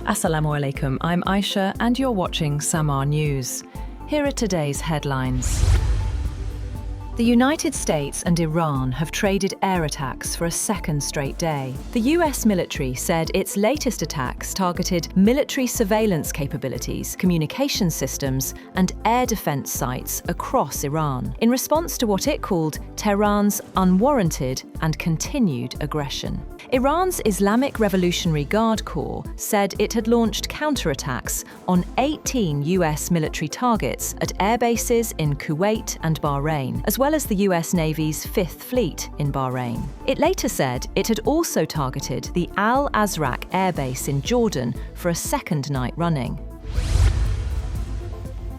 Assalamu alaikum, I'm Aisha and you're watching Samaa News. Here are today's headlines. The United States and Iran have traded air attacks for a second straight day. The US military said its latest attacks targeted military surveillance capabilities, communication systems, and air defense sites across Iran, in response to what it called Tehran's unwarranted and continued aggression. Iran's Islamic Revolutionary Guard Corps said it had launched counterattacks on 18 US military targets at airbases in Kuwait and Bahrain, as well as the US Navy's Fifth Fleet in Bahrain. It later said it had also targeted the al-Azraq airbase in Jordan for a second night running.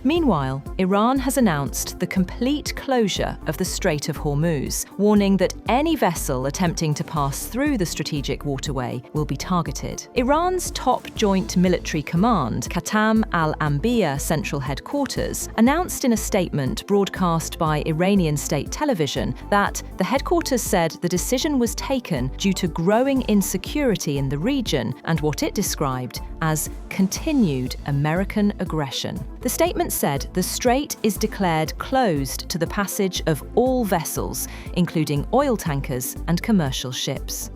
Meanwhile, Iran has announced the complete closure of the Strait of Hormuz, warning that any vessel attempting to pass through the strategic waterway will be targeted. Iran's top joint military command, Khatam al-Anbiya Central Headquarters, announced in a statement broadcast by Iranian state television that the headquarters said the decision was taken due to growing insecurity in the region and what it described as continued American aggression. The statement said the strait is declared closed to the passage of all vessels, including oil tankers and commercial ships.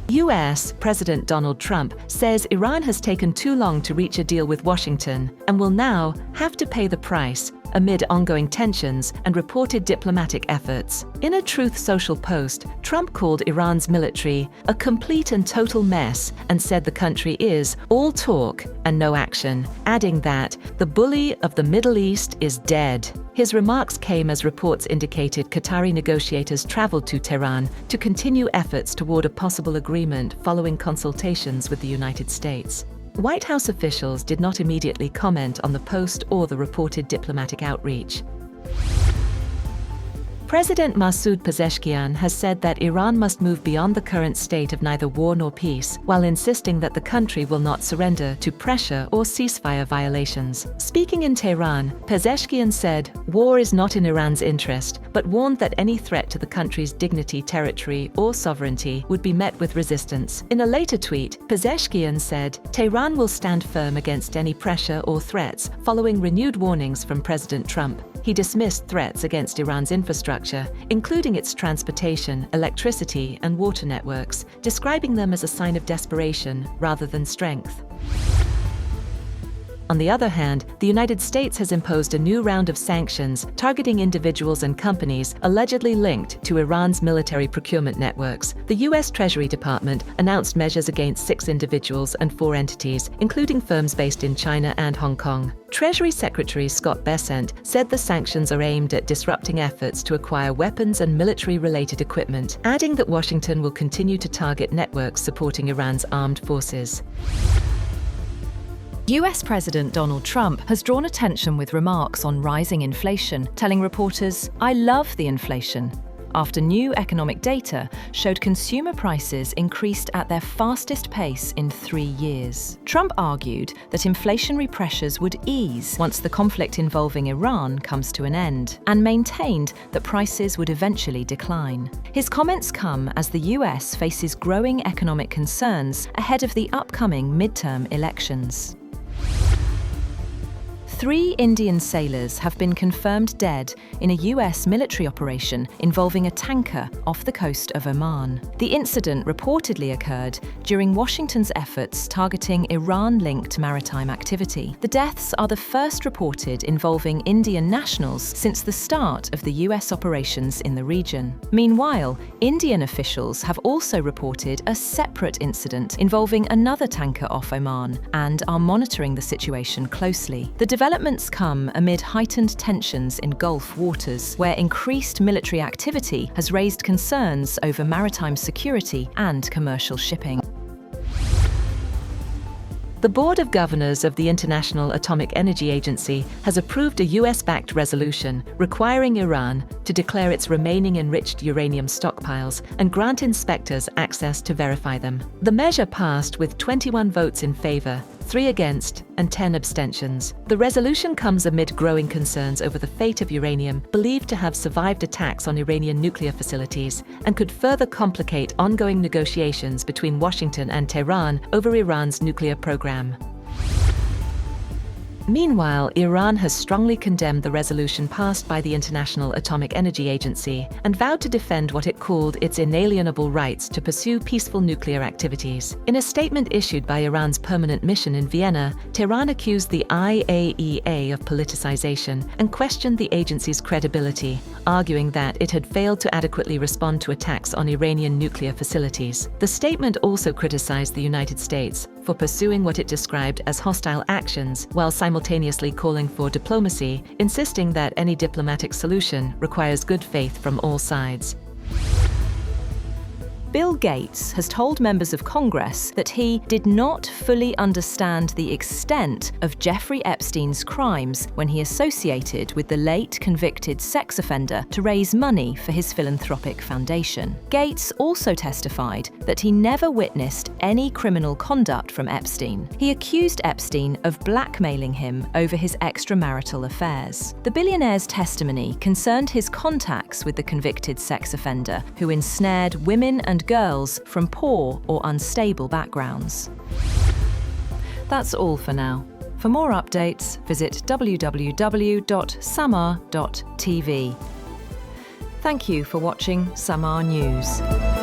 US President Donald Trump says Iran has taken too long to reach a deal with Washington and will now have to pay the price amid ongoing tensions and reported diplomatic efforts. In a Truth Social post, Trump called Iran's military a complete and total mess and said the country is all talk and no action, adding that the bully of the Middle East is dead. His remarks came as reports indicated Qatari negotiators traveled to Tehran to continue efforts toward a possible agreement following consultations with the United States. White House officials did not immediately comment on the post or the reported diplomatic outreach. President Masoud Pezeshkian has said that Iran must move beyond the current state of neither war nor peace, while insisting that the country will not surrender to pressure or ceasefire violations. Speaking in Tehran, Pezeshkian said, "War is not in Iran's interest," but warned that any threat to the country's dignity, territory, or sovereignty would be met with resistance. In a later tweet, Pezeshkian said, "Tehran will stand firm against any pressure or threats," following renewed warnings from President Trump. He dismissed threats against Iran's infrastructure, including its transportation, electricity, and water networks, describing them as a sign of desperation rather than strength. On the other hand, the United States has imposed a new round of sanctions targeting individuals and companies allegedly linked to Iran's military procurement networks. The U.S. Treasury Department announced measures against 6 individuals and 4 entities, including firms based in China and Hong Kong. Treasury Secretary Scott Bessent said the sanctions are aimed at disrupting efforts to acquire weapons and military-related equipment, adding that Washington will continue to target networks supporting Iran's armed forces. US President Donald Trump has drawn attention with remarks on rising inflation, telling reporters, "I love the inflation," after new economic data showed consumer prices increased at their fastest pace in 3 years. Trump argued that inflationary pressures would ease once the conflict involving Iran comes to an end, and maintained that prices would eventually decline. His comments come as the US faces growing economic concerns ahead of the upcoming midterm elections. 3 Indian sailors have been confirmed dead in a US military operation involving a tanker off the coast of Oman. The incident reportedly occurred during Washington's efforts targeting Iran-linked maritime activity. The deaths are the first reported involving Indian nationals since the start of the US operations in the region. Meanwhile, Indian officials have also reported a separate incident involving another tanker off Oman and are monitoring the situation closely. The developments come amid heightened tensions in Gulf waters, where increased military activity has raised concerns over maritime security and commercial shipping. The Board of Governors of the International Atomic Energy Agency has approved a US-backed resolution requiring Iran to declare its remaining enriched uranium stockpiles and grant inspectors access to verify them. The measure passed with 21 votes in favor, 3 against, and 10 abstentions. The resolution comes amid growing concerns over the fate of uranium believed to have survived attacks on Iranian nuclear facilities and could further complicate ongoing negotiations between Washington and Tehran over Iran's nuclear program. Meanwhile, Iran has strongly condemned the resolution passed by the International Atomic Energy Agency and vowed to defend what it called its inalienable rights to pursue peaceful nuclear activities. In a statement issued by Iran's permanent mission in Vienna, Tehran accused the IAEA of politicization and questioned the agency's credibility, arguing that it had failed to adequately respond to attacks on Iranian nuclear facilities. The statement also criticized the United States for pursuing what it described as hostile actions while simultaneously calling for diplomacy, insisting that any diplomatic solution requires good faith from all sides. Bill Gates has told members of Congress that he did not fully understand the extent of Jeffrey Epstein's crimes when he associated with the late convicted sex offender to raise money for his philanthropic foundation. Gates also testified that he never witnessed any criminal conduct from Epstein. He accused Epstein of blackmailing him over his extramarital affairs. The billionaire's testimony concerned his contacts with the convicted sex offender, who ensnared women and girls from poor or unstable backgrounds. That's all for now. For more updates, visit www.samaa.tv. Thank you for watching Samaa News.